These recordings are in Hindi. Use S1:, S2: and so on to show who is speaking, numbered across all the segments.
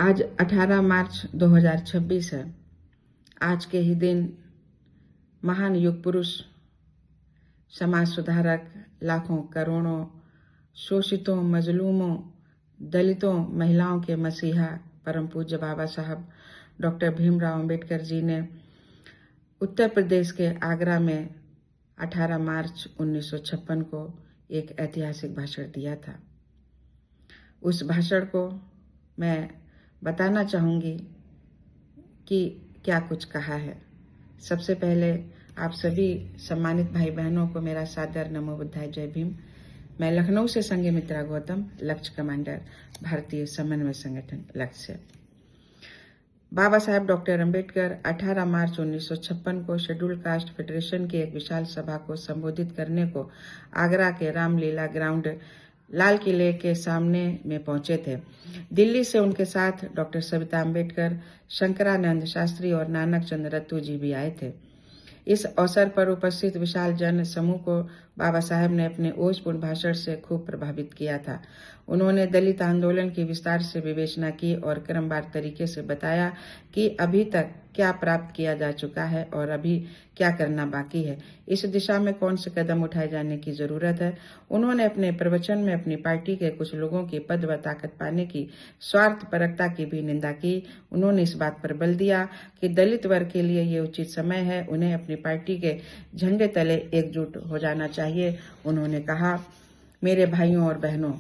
S1: आज 18 मार्च 2026 है। आज के ही दिन महान युग पुरुष, समाज सुधारक, लाखों करोड़ों शोषितों, मजलूमों, दलितों, महिलाओं के मसीहा परम पूज्य बाबा साहब डॉक्टर भीमराव अंबेडकर जी ने उत्तर प्रदेश के आगरा में 18 मार्च 1956 को एक ऐतिहासिक भाषण दिया था। उस भाषण को मैं बताना चाहूँगी कि क्या कुछ कहा है। सबसे पहले आप सभी सम्मानित भाई बहनों को मेरा सादर नमो बुद्धाय, जय भीम। मैं लखनऊ से संघ मित्रा गौतम, लक्ष्य कमांडर, भारतीय समन्वय संगठन लक्ष्य। बाबा साहब डॉक्टर अंबेडकर 18 मार्च 1956 को शेड्यूल कास्ट फेडरेशन की एक विशाल सभा को संबोधित करने को आगरा के रामलीला ग्राउंड लाल किले के सामने में पहुंचे थे। दिल्ली से उनके साथ डॉक्टर सविता अंबेडकर, शंकरानंद शास्त्री और नानक चंद रत्तू जी भी आए थे। इस अवसर पर उपस्थित विशाल जन समूह को बाबा साहब ने अपने ओजपूर्ण भाषण से खूब प्रभावित किया था। उन्होंने दलित आंदोलन की विस्तार से विवेचना की और क्रमवार तरीके से बताया कि अभी तक क्या प्राप्त किया जा चुका है और अभी क्या करना बाकी है, इस दिशा में कौन से कदम उठाए जाने की जरूरत है। उन्होंने अपने प्रवचन में अपनी पार्टी के कुछ लोगों की पद व ताकत पाने की स्वार्थपरकता की भी निंदा की। उन्होंने इस बात पर बल दिया कि दलित वर्ग के लिए ये उचित समय है, उन्हें अपनी पार्टी के झंडे तले एकजुट हो जाना चाहिए। उन्होंने कहा, मेरे भाइयों और बहनों,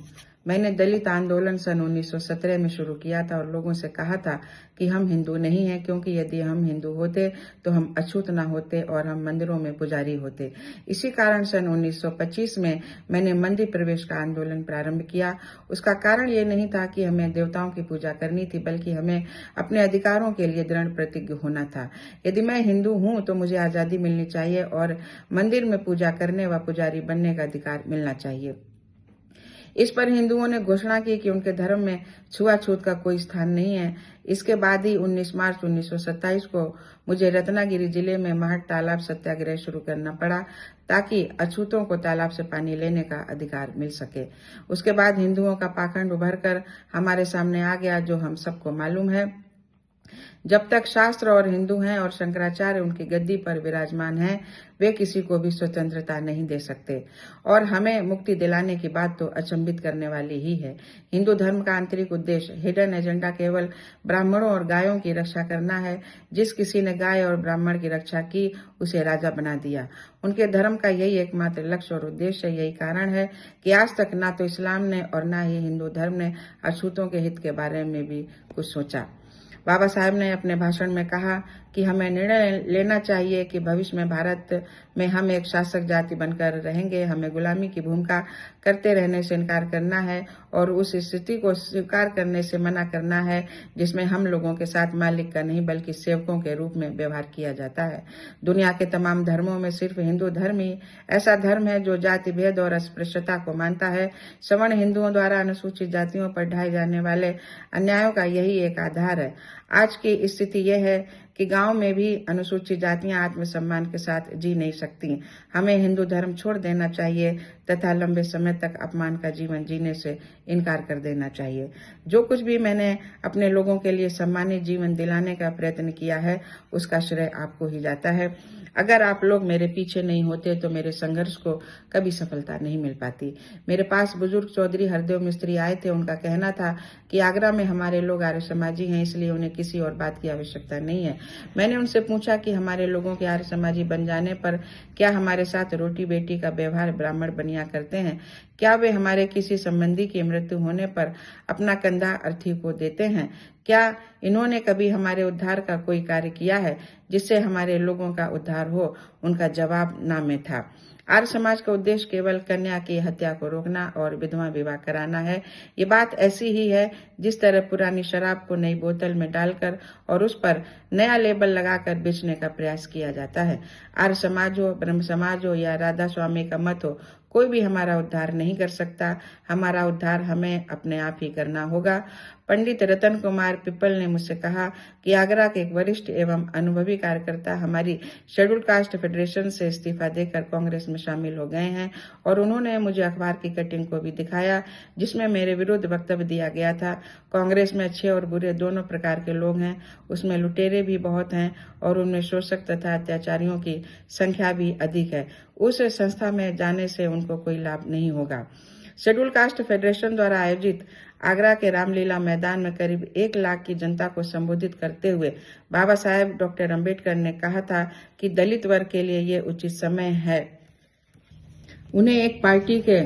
S1: मैंने दलित आंदोलन सन 1917 में शुरू किया था और लोगों से कहा था कि हम हिंदू नहीं हैं, क्योंकि यदि हम हिंदू होते तो हम अछूत न होते और हम मंदिरों में पुजारी होते। इसी कारण सन 1925 में मैंने मंदिर प्रवेश का आंदोलन प्रारंभ किया। उसका कारण ये नहीं था कि हमें देवताओं की पूजा करनी थी, बल्कि हमें अपने अधिकारों के लिए दृढ़ प्रतिज्ञ होना था। यदि मैं हिंदू हूं तो मुझे आजादी मिलनी चाहिए और मंदिर में पूजा करने व पुजारी बनने का अधिकार मिलना चाहिए। इस पर हिंदुओं ने घोषणा की कि उनके धर्म में छुआछूत का कोई स्थान नहीं है। इसके बाद ही 19 मार्च 1927 को मुझे रत्नागिरी जिले में महट तालाब सत्याग्रह शुरू करना पड़ा, ताकि अछूतों को तालाब से पानी लेने का अधिकार मिल सके। उसके बाद हिंदुओं का पाखंड उभर कर हमारे सामने आ गया, जो हम सबको मालूम है। जब तक शास्त्र और हिंदू हैं और शंकराचार्य उनकी गद्दी पर विराजमान हैं, वे किसी को भी स्वतंत्रता नहीं दे सकते और हमें मुक्ति दिलाने की बात तो अचंभित करने वाली ही है। हिंदू धर्म का आंतरिक उद्देश्य, हिडन एजेंडा, केवल ब्राह्मणों और गायों की रक्षा करना है। जिस किसी ने गाय और ब्राह्मण की रक्षा की, उसे राजा बना दिया। उनके धर्म का यही एकमात्र लक्ष्य और उद्देश्य है। यही कारण है कि आज तक ना तो इस्लाम ने और ना ही हिंदू धर्म ने अछूतों के हित के बारे में भी कुछ सोचा। बाबा साहब ने अपने भाषण में कहा कि हमें निर्णय लेना चाहिए कि भविष्य में भारत में हम एक शासक जाति बनकर रहेंगे। हमें गुलामी की भूमिका करते रहने से इनकार करना है और उस स्थिति को स्वीकार करने से मना करना है जिसमें हम लोगों के साथ मालिक का नहीं बल्कि सेवकों के रूप में व्यवहार किया जाता है। दुनिया के तमाम धर्मों में सिर्फ हिंदू धर्म ही ऐसा धर्म है जो जाति भेद और अस्पृश्यता को मानता है। सवर्ण हिंदुओं द्वारा अनुसूचित जातियों पर ढाए जाने वाले अन्यायों का यही एक आधार है। आज की स्थिति यह है कि गांव में भी अनुसूचित जातियां आत्मसम्मान के साथ जी नहीं सकती। हमें हिंदू धर्म छोड़ देना चाहिए तथा लंबे समय तक अपमान का जीवन जीने से इनकार कर देना चाहिए। जो कुछ भी मैंने अपने लोगों के लिए सम्मानित जीवन दिलाने का प्रयत्न किया है, उसका श्रेय आपको ही जाता है। अगर आप लोग मेरे पीछे नहीं होते तो मेरे संघर्ष को कभी सफलता नहीं मिल पाती। मेरे पास बुजुर्ग चौधरी हरदेव मिस्त्री आए थे। उनका कहना था कि आगरा में हमारे लोग आर्य समाजी हैं, इसलिए उन्हें किसी और बात की आवश्यकता नहीं है। मैंने उनसे पूछा कि हमारे लोगों के आर्य समाजी बन जाने पर क्या हमारे साथ रोटी बेटी का व्यवहार ब्राह्मण बनिया करते हैं? क्या वे हमारे किसी संबंधी की मृत्यु होने पर अपना कंधा अर्थी को देते हैं? क्या इन्होंने कभी हमारे उद्धार का कोई कार्य किया है जिससे हमारे लोगों का उद्धार हो? उनका जवाब ना में था। आर्य समाज का उद्देश्य केवल कन्या की हत्या को रोकना और विधवा विवाह कराना है। ये बात ऐसी ही है जिस तरह पुरानी शराब को नई बोतल में डालकर और उस पर नया लेबल लगाकर बेचने का प्रयास किया जाता है। आर्य समाज हो, ब्रह्म समाज हो या राधा स्वामी का मत हो, कोई भी हमारा उद्धार नहीं कर सकता। हमारा उद्धार हमें अपने आप ही करना होगा। पंडित रतन कुमार पिप्पल ने मुझसे कहा कि आगरा के एक वरिष्ठ एवं अनुभवी कार्यकर्ता हमारी शेड्यूल कास्ट फेडरेशन से इस्तीफा देकर कांग्रेस में शामिल हो गए हैं और उन्होंने मुझे अखबार की कटिंग को भी दिखाया जिसमें मेरे विरुद्ध वक्तव्य दिया गया था। कांग्रेस में अच्छे और बुरे दोनों प्रकार के लोग हैं, उसमें लुटेरे भी बहुत हैं और उनमें शोषक तथा अत्याचारियों की संख्या भी अधिक है। उस संस्था में जाने से उनको कोई लाभ नहीं होगा। शेड्यूल कास्ट फेडरेशन द्वारा आयोजित आगरा के रामलीला मैदान में करीब 1 लाख की जनता को संबोधित करते हुए बाबा साहेब डॉक्टर अंबेडकर ने कहा था कि दलित वर्ग के लिए ये उचित समय है। उन्हें एक पार्टी के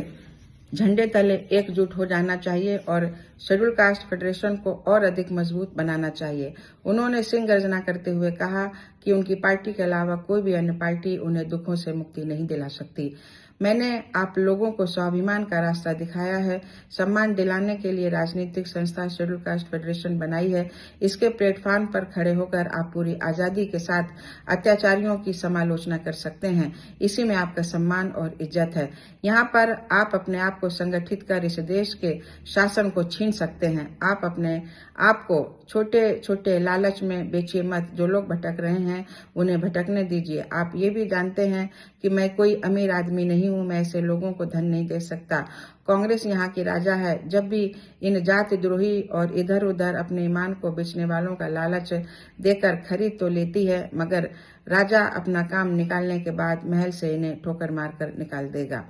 S1: झंडे तले एकजुट हो जाना चाहिए और शेड्यूल कास्ट फेडरेशन को और अधिक मजबूत बनाना चाहिए। उन्होंने सिंह गर्जना करते हुए कहा कि उनकी पार्टी के अलावा कोई भी अन्य पार्टी उन्हें दुखों से मुक्ति नहीं दिला सकती। मैंने आप लोगों को स्वाभिमान का रास्ता दिखाया है। सम्मान दिलाने के लिए राजनीतिक संस्था शेड्यूल कास्ट फेडरेशन बनाई है। इसके प्लेटफॉर्म पर खड़े होकर आप पूरी आजादी के साथ अत्याचारियों की समालोचना कर सकते हैं। इसी में आपका सम्मान और इज्जत है। यहाँ पर आप अपने आप को संगठित कर इस देश के शासन को छीन सकते हैं। आप अपने आप को छोटे छोटे लालच में बेचिए मत। जो लोग भटक रहे हैं उन्हें भटकने दीजिए। आप ये भी जानते हैं कि मैं कोई अमीर आदमी नहीं हूं, मैं ऐसे लोगों को धन नहीं दे सकता। कांग्रेस यहाँ की राजा है। जब भी इन जाति द्रोही और इधर उधर अपने ईमान को बेचने वालों का लालच देकर खरीद तो लेती है, मगर राजा अपना काम निकालने के बाद महल से इन्हें ठोकर मारकर निकाल देगा।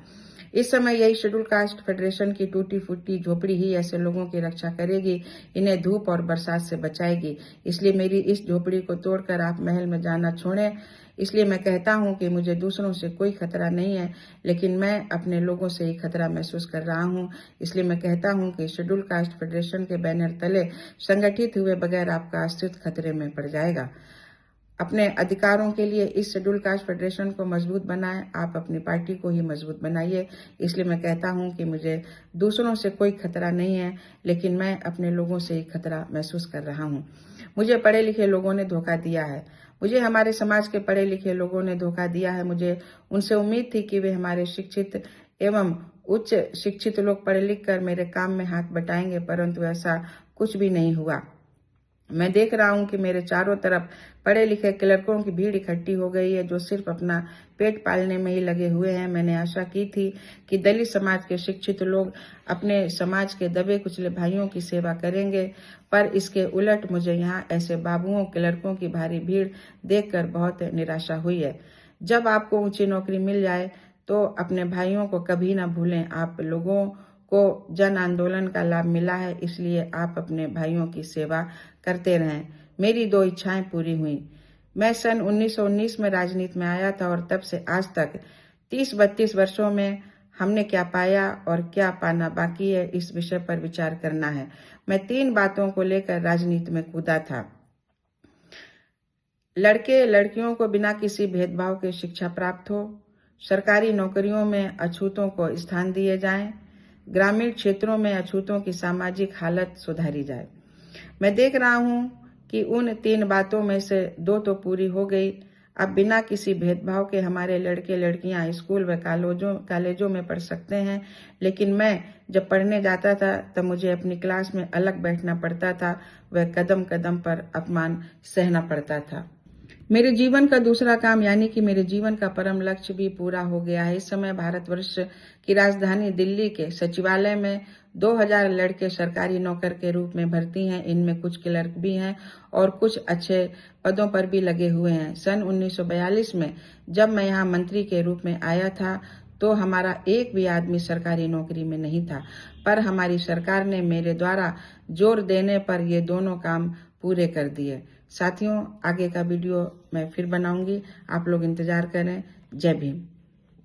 S1: इस समय यही शेड्यूल कास्ट फेडरेशन की टूटी फूटी झोपड़ी ही ऐसे लोगों की रक्षा करेगी, इन्हें धूप और बरसात से बचाएगी। इसलिए मेरी इस झोपड़ी को तोड़कर आप महल में जाना छोड़ें। इसलिए मैं कहता हूं कि मुझे दूसरों से कोई खतरा नहीं है, लेकिन मैं अपने लोगों से ही खतरा महसूस कर रहा हूं। इसलिए मैं कहता हूं कि शेड्यूल कास्ट फेडरेशन के बैनर तले संगठित हुए बगैर आपका अस्तित्व खतरे में पड़ जाएगा। अपने अधिकारों के लिए इस शेड्यूल कास्ट फेडरेशन को मजबूत बनाएं। आप अपनी पार्टी को ही मजबूत बनाइए। इसलिए मैं कहता हूं कि मुझे दूसरों से कोई खतरा नहीं है, लेकिन मैं अपने लोगों से ही खतरा महसूस कर रहा हूं। मुझे पढ़े लिखे लोगों ने धोखा दिया है। मुझे हमारे समाज के पढ़े लिखे लोगों ने धोखा दिया है। मुझे उनसे उम्मीद थी कि वे हमारे शिक्षित एवं उच्च शिक्षित लोग पढ़ लिख कर मेरे काम में हाथ बटाएंगे, परंतु ऐसा कुछ भी नहीं हुआ। मैं देख रहा हूं कि मेरे चारों तरफ पढ़े लिखे क्लर्कों की भीड़ इकट्ठी हो गई है, जो सिर्फ अपना पेट पालने में ही लगे हुए हैं। मैंने आशा की थी कि दलित समाज के शिक्षित लोग अपने समाज के दबे कुचले भाइयों की सेवा करेंगे, पर इसके उलट मुझे यहाँ ऐसे बाबुओं क्लर्कों की भारी भीड़ देखकर बहुत निराशा हुई है। जब आपको ऊंची नौकरी मिल जाए तो अपने भाइयों को कभी न भूलें। आप लोगों को जन आंदोलन का लाभ मिला है, इसलिए आप अपने भाइयों की सेवा करते रहें। मेरी 2 इच्छाएं पूरी हुई। मैं सन 1919 में राजनीति में आया था और तब से आज तक 30-32 वर्षों में हमने क्या पाया और क्या पाना बाकी है, इस विषय पर विचार करना है। मैं 3 बातों को लेकर राजनीति में कूदा था। लड़के लड़कियों को बिना किसी भेदभाव के शिक्षा प्राप्त हो, सरकारी नौकरियों में अछूतों को स्थान दिए जाएं, ग्रामीण क्षेत्रों में अछूतों की सामाजिक हालत सुधारी जाए। मैं देख रहा हूं कि उन 3 बातों में से 2 तो पूरी हो गई। अब बिना किसी भेदभाव के हमारे लड़के लड़कियां स्कूल व कॉलेजों में पढ़ सकते हैं, लेकिन मैं जब पढ़ने जाता था तब मुझे अपनी क्लास में अलग बैठना पड़ता था व कदम कदम पर अपमान सहना पड़ता था। मेरे जीवन का दूसरा काम यानी कि मेरे जीवन का परम लक्ष्य भी पूरा हो गया है। इस समय भारतवर्ष की राजधानी दिल्ली के सचिवालय में 2000 लड़के सरकारी नौकर के रूप में भर्ती हैं। इनमें कुछ क्लर्क भी हैं और कुछ अच्छे पदों पर भी लगे हुए हैं। सन 1942 में जब मैं यहाँ मंत्री के रूप में आया था तो हमारा एक भी आदमी सरकारी नौकरी में नहीं था, पर हमारी सरकार ने मेरे द्वारा जोर देने पर ये दोनों काम पूरे कर दिए। साथियों, आगे का वीडियो मैं फिर बनाऊंगी, आप लोग इंतजार करें। जय भीम।